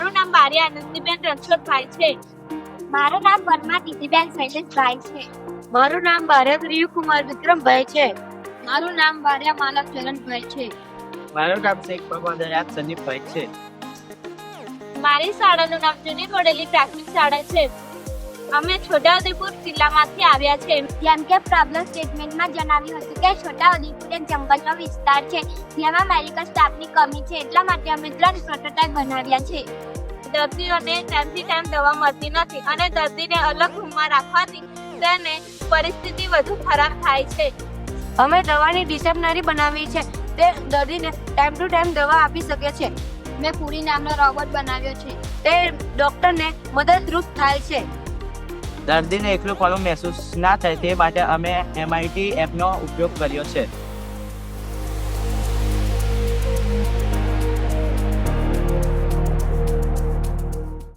મારું નામ બારિયા આનંદીબેન રણછોડભાઈ છે. મારું નામ વર્મા દીદીબેન શૈલેષભાઈ છે. મારું નામ બારિયા પ્રિયુકુમાર વિક્રમભાઈ છે. મારું નામ બારિયા માનવ ચરણભાઈ છે. મારું નામ શેખ મોહમ્મદ હયાત સનીફભાઈ છે. મારી શાળાનું નામ જૂની કોડેલી પ્રાથમિક શાળા છે. અમે છોટાઉદેપુર જિલ્લામાંથી આવ્યા છે. જેમ કે પ્રોબ્લેમ સ્ટેટમેન્ટમાં જણાવ્યું હતું કે છોટાઉદેપુર એક જંગલનો વિસ્તાર છે જેમાં મેડિકલ સ્ટાફની કમી છે, એટલા માટે અમે 3 પ્રોટોટાઇપ બનાવ્યા છે. દર્દીઓને ટાઈમથી ટાઈમ દવા મળતી નથી અને દર્દીને અલગ રૂમમાં રાખવાથી તેને પરિસ્થિતિ વધુ ખરાબ થાય છે. અમે દવાની ડિસેપ્નરી બનાવી છે, તે દર્દીને ટાઈમ ટુ ટાઈમ દવા આપી શકે છે. મેં પૂરી નામનો રોબોટ બનાવ્યો છે. તે ડોક્ટરને મદદરૂપ થાય છે. દર્દીને એકલું પડવું મહેસૂસ ના થાય તે માટે અમે MIT એપનો ઉપયોગ કર્યો છે.